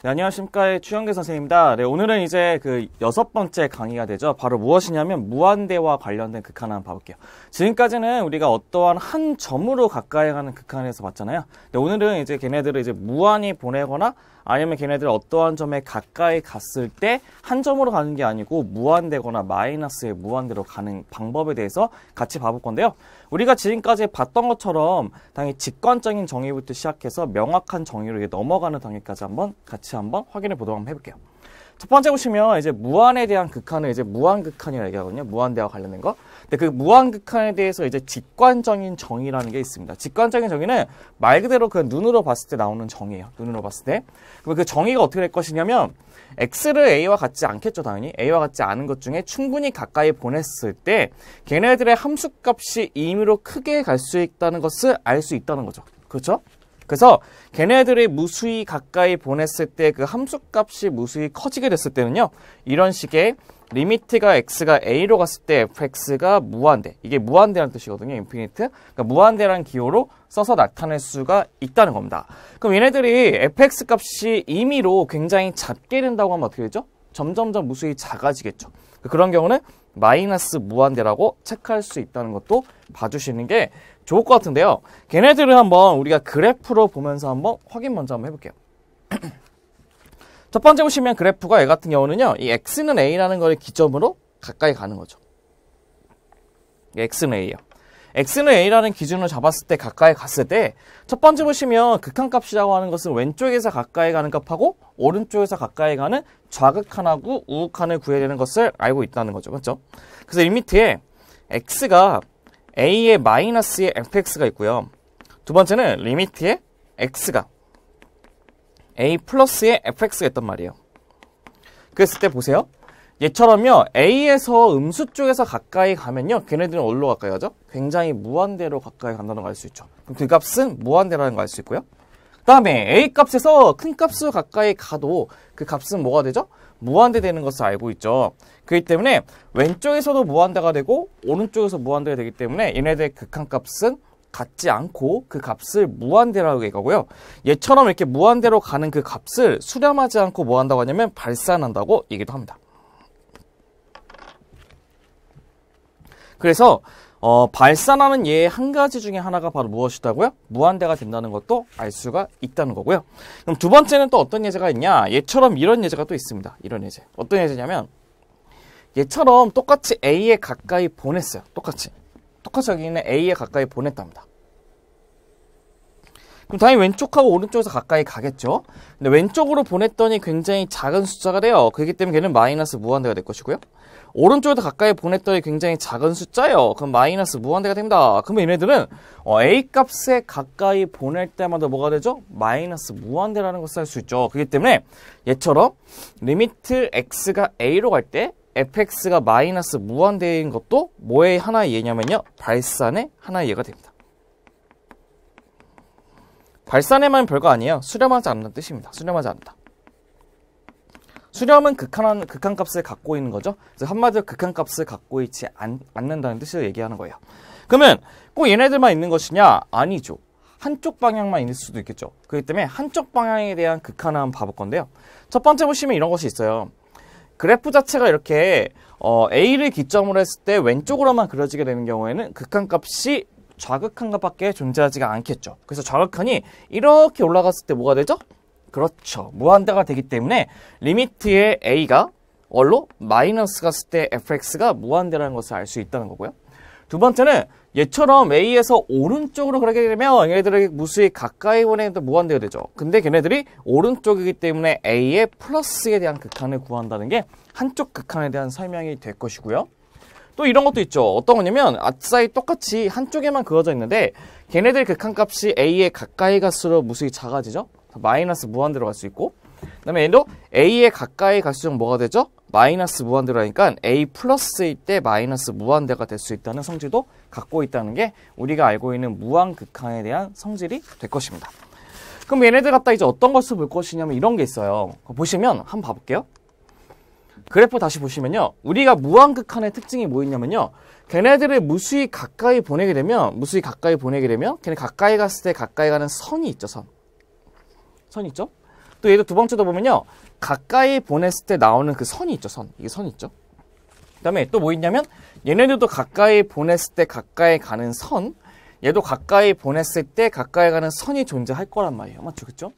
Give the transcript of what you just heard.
네, 안녕하십니까. 추영계 선생님입니다. 네, 오늘은 이제 그 6번째 강의가 되죠. 바로 무엇이냐면 무한대와 관련된 극한을 한번 봐볼게요. 지금까지는 우리가 어떠한 한 점으로 가까이 가는 극한에서 봤잖아요. 네, 오늘은 이제 걔네들을 이제 무한히 보내거나 아니면 걔네들 어떠한 점에 가까이 갔을 때 한 점으로 가는 게 아니고 무한대거나 마이너스의 무한대로 가는 방법에 대해서 같이 봐볼 건데요. 우리가 지금까지 봤던 것처럼 당연히 직관적인 정의부터 시작해서 명확한 정의로 넘어가는 단계까지 같이 한번 확인해 보도록 한번 해볼게요. 첫 번째 보시면 이제 무한에 대한 극한을 이제 무한극한이라고 얘기하거든요. 무한대와 관련된 거. 근데 그 무한극한에 대해서 이제 직관적인 정의라는 게 있습니다. 직관적인 정의는 말 그대로 그 눈으로 봤을 때 나오는 정의예요. 눈으로 봤을 때. 그럼 그 정의가 어떻게 될 것이냐면 x를 a와 같지 않겠죠, 당연히. a와 같지 않은 것 중에 충분히 가까이 보냈을 때 걔네들의 함수값이 임의로 크게 갈 수 있다는 것을 알 수 있다는 거죠. 그렇죠? 그래서 걔네들이 무수히 가까이 보냈을 때 그 함수값이 무수히 커지게 됐을 때는요. 이런 식의 리미트가 x가 a로 갔을 때 fx가 무한대. 이게 무한대라는 뜻이거든요. 인피니트. 그러니까 무한대라는 기호로 써서 나타낼 수가 있다는 겁니다. 그럼 얘네들이 fx 값이 임의로 굉장히 작게 된다고 하면 어떻게 되죠? 점점점 무수히 작아지겠죠. 그런 경우는 마이너스 무한대라고 체크할 수 있다는 것도 봐주시는 게 좋을 것 같은데요. 걔네들을 한번 우리가 그래프로 보면서 한번 확인 먼저 한번 해볼게요. 첫 번째 보시면 그래프가 얘 같은 경우는요. 이 x는 a라는 걸 기점으로 가까이 가는 거죠. x는 a요. x는 a라는 기준을 잡았을 때 가까이 갔을 때 첫 번째 보시면 극한값이라고 하는 것은 왼쪽에서 가까이 가는 값하고 오른쪽에서 가까이 가는 좌극한하고 우극한을 구해야 되는 것을 알고 있다는 거죠. 그렇죠? 그래서 리미트에 x가 a의 마이너스의 fx가 있고요. 두 번째는 리미트에 x가 a 플러스의 fx가 있단 말이에요. 그랬을 때 보세요. 얘처럼요. a에서 음수 쪽에서 가까이 가면요. 걔네들은 어디로 가까이 가죠? 굉장히 무한대로 가까이 간다는 걸 알 수 있죠. 그럼 그 값은 무한대라는 걸 알 수 있고요. 그 다음에 a 값에서 큰 값으로 가까이 가도 그 값은 뭐가 되죠? 무한대 되는 것을 알고 있죠. 그렇기 때문에 왼쪽에서도 무한대가 되고 오른쪽에서 무한대가 되기 때문에 얘네들의 극한값은 같지 않고 그 값을 무한대라고 얘기하고요. 얘처럼 이렇게 무한대로 가는 그 값을 수렴하지 않고 뭐 한다고 하냐면 발산한다고 얘기도 합니다. 그래서 발산하는 얘의 한 가지 중에 하나가 바로 무엇이다고요? 무한대가 된다는 것도 알 수가 있다는 거고요. 그럼 두 번째는 또 어떤 예제가 있냐? 얘처럼 이런 예제가 또 있습니다. 이런 예제. 어떤 예제냐면 얘처럼 똑같이 A에 가까이 보냈어요. 똑같이 여기는 A에 가까이 보냈답니다. 그럼 당연히 왼쪽하고 오른쪽에서 가까이 가겠죠. 근데 왼쪽으로 보냈더니 굉장히 작은 숫자가 돼요. 그렇기 때문에 걔는 마이너스 무한대가 될 것이고요. 오른쪽에서 가까이 보냈더니 굉장히 작은 숫자예요. 그럼 마이너스 무한대가 됩니다. 그러면 얘네들은 A 값에 가까이 보낼 때마다 뭐가 되죠? 마이너스 무한대라는 것을 알 수 있죠. 그렇기 때문에 얘처럼 리미트 x가 a로 갈 때 fx가 마이너스 무한대인 것도 뭐의 하나의 예냐면요. 발산의 하나의 예가 됩니다. 발산에만 별거 아니에요. 수렴하지 않는 뜻입니다. 수렴하지 않는다. 수렴은 극한값을 갖고 있는 거죠. 그래서 한마디로 극한값을 갖고 있지 않는다는 뜻을 얘기하는 거예요. 그러면 꼭 얘네들만 있는 것이냐? 아니죠. 한쪽 방향만 있을 수도 있겠죠. 그렇기 때문에 한쪽 방향에 대한 극한을 한번 봐볼 건데요. 첫 번째 보시면 이런 것이 있어요. 그래프 자체가 이렇게 A를 기점으로 했을 때 왼쪽으로만 그려지게 되는 경우에는 극한값이 좌극한값밖에 존재하지가 않겠죠. 그래서 좌극한이 이렇게 올라갔을 때 뭐가 되죠? 그렇죠. 무한대가 되기 때문에 리미트의 a가 원로 마이너스 갔을 때 fx가 무한대라는 것을 알 수 있다는 거고요. 두 번째는 얘처럼 a에서 오른쪽으로 그러게 되면 얘네들에게 무수히 가까이 보내도 무한대가 되죠. 근데 걔네들이 오른쪽이기 때문에 a의 플러스에 대한 극한을 구한다는 게 한쪽 극한에 대한 설명이 될 것이고요. 또 이런 것도 있죠. 어떤 거냐면 앞사이 똑같이 한쪽에만 그어져 있는데 걔네들 극한값이 a에 가까이 갈수록 무수히 작아지죠. 마이너스 무한대로 갈 수 있고 그 다음에 얘도 a에 가까이 갈수록 뭐가 되죠? 마이너스 무한대로 하니까 a 플러스일 때 마이너스 무한대가 될 수 있다는 성질도 갖고 있다는 게 우리가 알고 있는 무한극한에 대한 성질이 될 것입니다. 그럼 얘네들 갖다 이제 어떤 것을 볼 것이냐면 이런 게 있어요. 보시면 한번 봐볼게요. 그래프 다시 보시면요. 우리가 무한극한의 특징이 뭐 있냐면요. 걔네들을 무수히 가까이 보내게 되면 걔네 가까이 갔을 때 가까이 가는 선이 있죠. 선 있죠? 또 얘도 두 번째도 보면요. 가까이 보냈을 때 나오는 그 선이 있죠, 선. 이게 선이 있죠. 그 다음에 또 뭐 있냐면, 얘네들도 가까이 보냈을 때 가까이 가는 선, 얘도 가까이 보냈을 때 가까이 가는 선이 존재할 거란 말이에요. 맞죠? 그쵸?